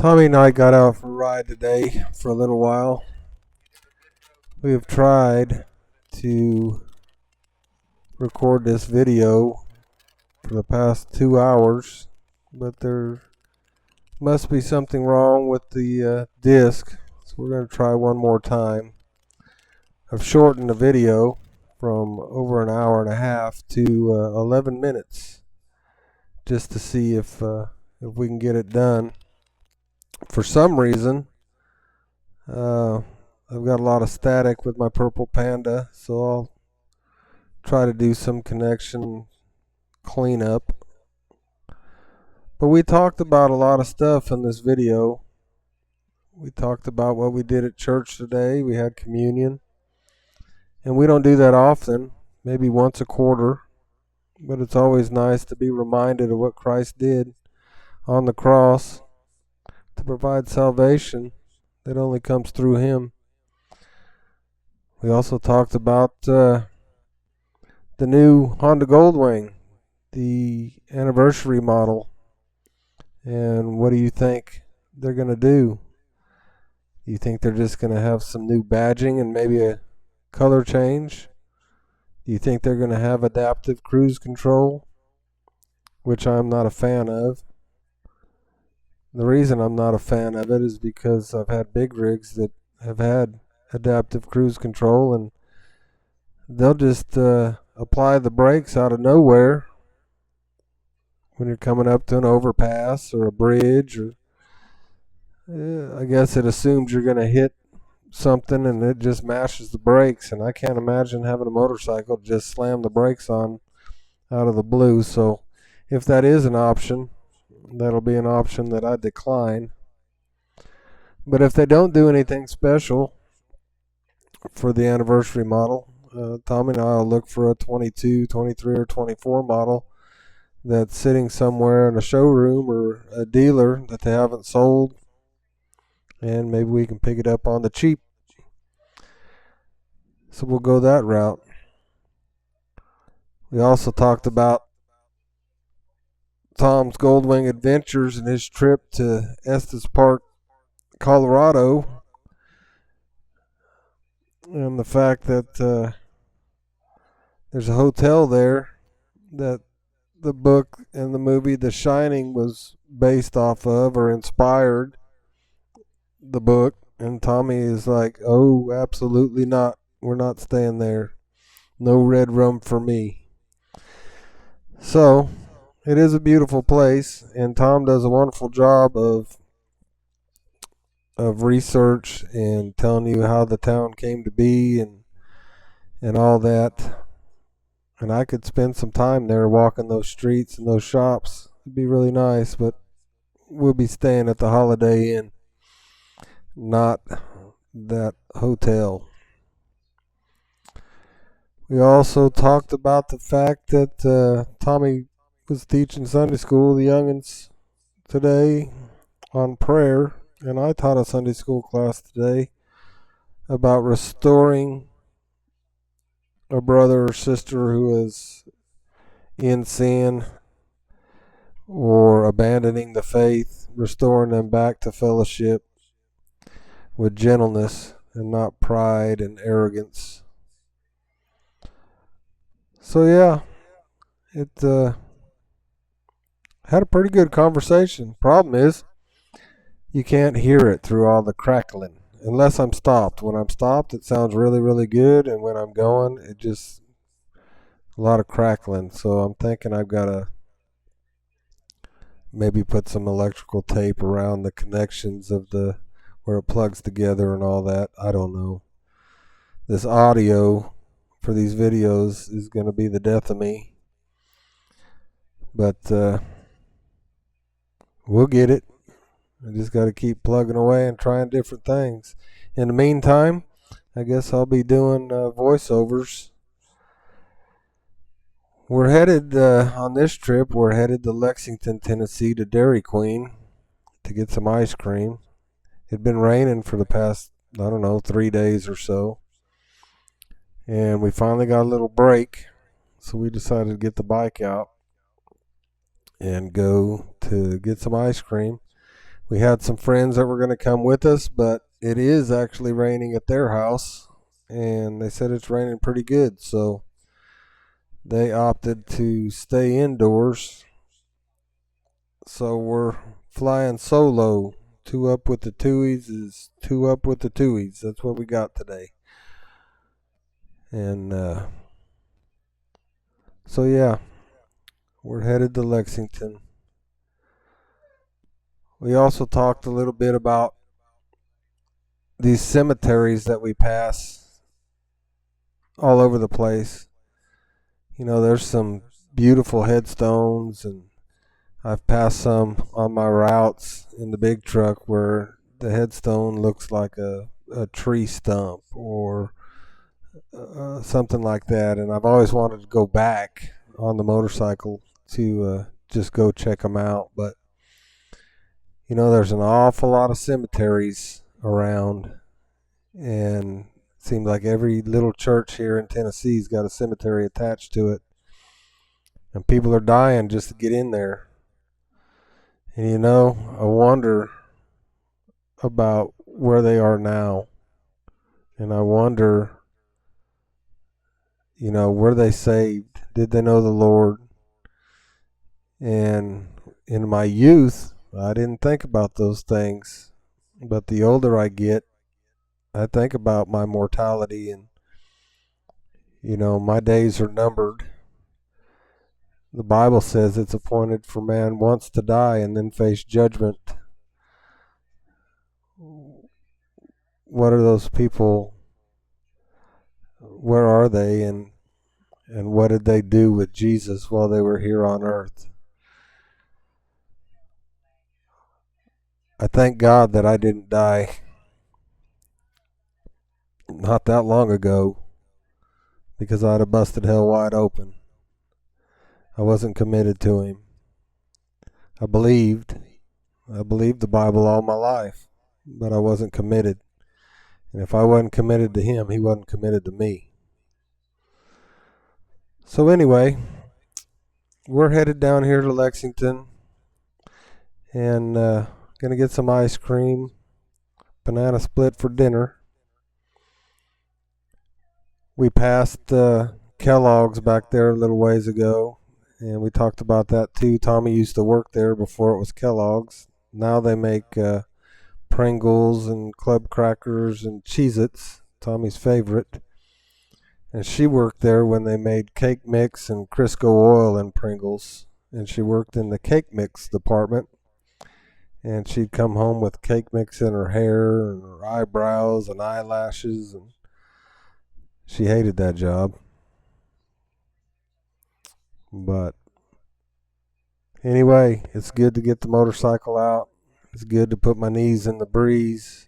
Tommy and I got out for a ride today for a little while. We have tried to record this video for the past 2 hours, but there must be something wrong with the disc, so we're going to try one more time. I've shortened the video from over an hour and a half to 11 minutes just to see if we can get it done. For some reason, I've got a lot of static with my Purple Panda, so I'll try to do some connection cleanup. But we talked about a lot of stuff in this video. We talked about what we did at church today. We had communion. And we don't do that often, maybe once a quarter. But it's always nice to be reminded of what Christ did on the cross to provide salvation that only comes through Him. We also talked about the new Honda Goldwing, the anniversary model. And what do you think they're going to do? You think they're just going to have some new badging and maybe a color change? Do you think they're going to have adaptive cruise control, which I'm not a fan of? The reason I'm not a fan of it is because I've had big rigs that have had adaptive cruise control, and they'll just apply the brakes out of nowhere when you're coming up to an overpass or a bridge, or I guess it assumes you're going to hit something and it just mashes the brakes, and I can't imagine having a motorcycle just slam the brakes on out of the blue. So if that is an option, that'll be an option that I decline. But if they don't do anything special for the anniversary model, Tommy and I will look for a 22, 23, or 24 model that's sitting somewhere in a showroom or a dealer that they haven't sold, and maybe we can pick it up on the cheap. So we'll go that route. We also talked about Tom's Goldwing adventures and his trip to Estes Park, Colorado, and the fact that there's a hotel there that the book and the movie The Shining was based off of, or inspired the book. And Tommy is like, oh, absolutely not. We're not staying there. No red rum for me. So it is a beautiful place, and Tom does a wonderful job of research and telling you how the town came to be and all that. And I could spend some time there walking those streets and those shops. It'd be really nice, but we'll be staying at the Holiday Inn, not that hotel. We also talked about the fact that Tommy was teaching Sunday school, the youngins, today on prayer, and I taught a Sunday school class today about restoring a brother or sister who is in sin or abandoning the faith, restoring them back to fellowship with gentleness and not pride and arrogance. So yeah, it had a pretty good conversation. Problem is, you can't hear it through all the crackling unless I'm stopped. When I'm stopped, it sounds really, really good, and when I'm going, it just a lot of crackling. So I'm thinking I've got to maybe put some electrical tape around the connections of the where it plugs together and all that. I don't know. This audio for these videos is going to be the death of me. But we'll get it. I just got to keep plugging away and trying different things. In the meantime, I guess I'll be doing voiceovers. We're headed on this trip. We're headed to Lexington, Tennessee, to Dairy Queen to get some ice cream. It'd been raining for the past, 3 days or so. And we finally got a little break, so we decided to get the bike out and go to get some ice cream. We had some friends that were going to come with us, but it is actually raining at their house, and they said it's raining pretty good, so they opted to stay indoors. So we're flying solo. Two up with the Tuies is two up with the Tuies. That's what we got today. And so, yeah, we're headed to Lexington. We also talked a little bit about these cemeteries that we pass all over the place. You know, there's some beautiful headstones, and I've passed some on my routes in the big truck where the headstone looks like a tree stump or something like that. And I've always wanted to go back on the motorcycle to just go check them out. But, you know, there's an awful lot of cemeteries around, and it seems like every little church here in Tennessee's got a cemetery attached to it. And people are dying just to get in there. And, you know, I wonder about where they are now. And I wonder, you know, were they saved? Did they know the Lord? And in my youth, I didn't think about those things. But the older I get, I think about my mortality, and, you know, my days are numbered. The Bible says it's appointed for man once to die and then face judgment. What are those people? Where are they? And what did they do with Jesus while they were here on earth? I thank God that I didn't die not that long ago, because I'd have busted hell wide open. I wasn't committed to him. I believed the Bible all my life, but I wasn't committed. And if I wasn't committed to him, he wasn't committed to me. So anyway, we're headed down here to Lexington, and gonna get some ice cream, banana split for dinner. We passed Kellogg's back there a little ways ago, and we talked about that too. Tommy used to work there before it was Kellogg's. Now they make Pringles and Club Crackers and Cheez-Its, Tommy's favorite. And she worked there when they made cake mix and Crisco oil and Pringles. And she worked in the cake mix department. And she'd come home with cake mix in her hair and her eyebrows and eyelashes. And she hated that job. But anyway, it's good to get the motorcycle out. It's good to put my knees in the breeze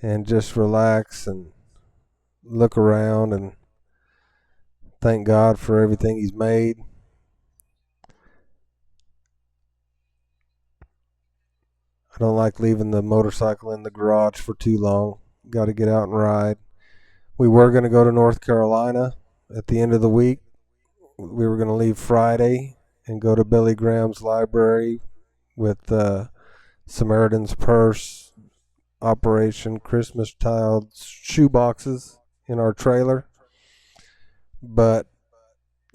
and just relax and look around and thank God for everything he's made. I don't like leaving the motorcycle in the garage for too long. Got to get out and ride. We were going to go to North Carolina at the end of the week. We were going to leave Friday and go to Billy Graham's library with Samaritan's Purse, Operation Christmas Child shoe boxes in our trailer. But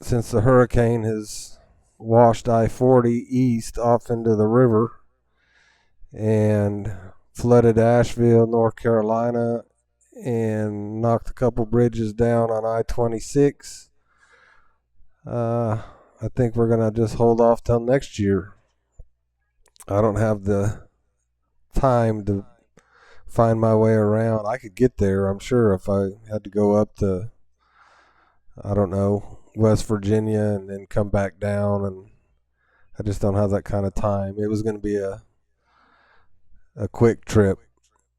since the hurricane has washed I-40 east off into the river and flooded Asheville, North Carolina, and knocked a couple bridges down on I-26, I think we're going to just hold off till next year. I don't have the time to find my way around. I could get there, I'm sure, if I had to go up to, I don't know, West Virginia and then come back down, and I just don't have that kind of time. It was going to be a quick trip.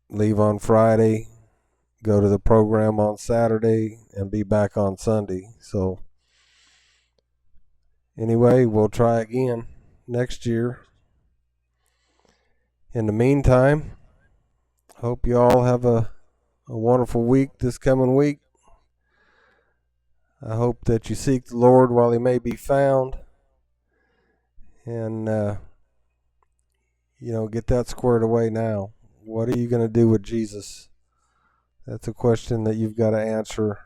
Leave on Friday, go to the program on Saturday, and be back on Sunday. So anyway, we'll try again next year. In the meantime, hope you all have a wonderful week this coming week. I hope that you seek the Lord while he may be found. And get that squared away now. What are you going to do with Jesus? That's a question that you've got to answer,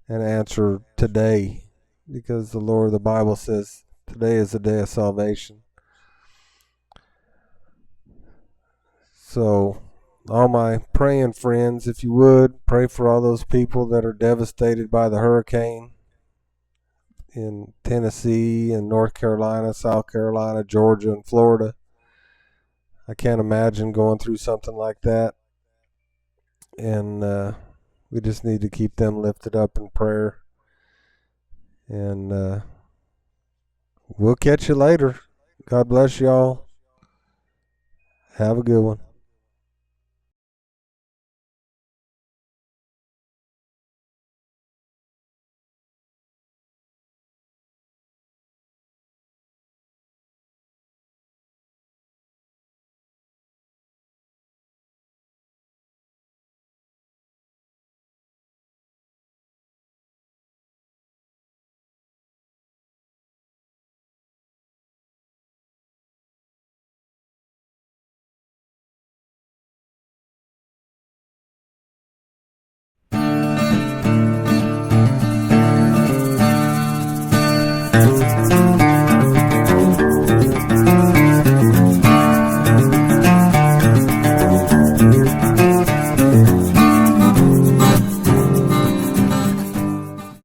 and answer today, because the Bible says today is the day of salvation. So, all my praying friends, if you would, pray for all those people that are devastated by the hurricane in Tennessee and North Carolina, South Carolina, Georgia, and Florida. I can't imagine going through something like that. And we just need to keep them lifted up in prayer. And we'll catch you later. God bless y'all. Have a good one.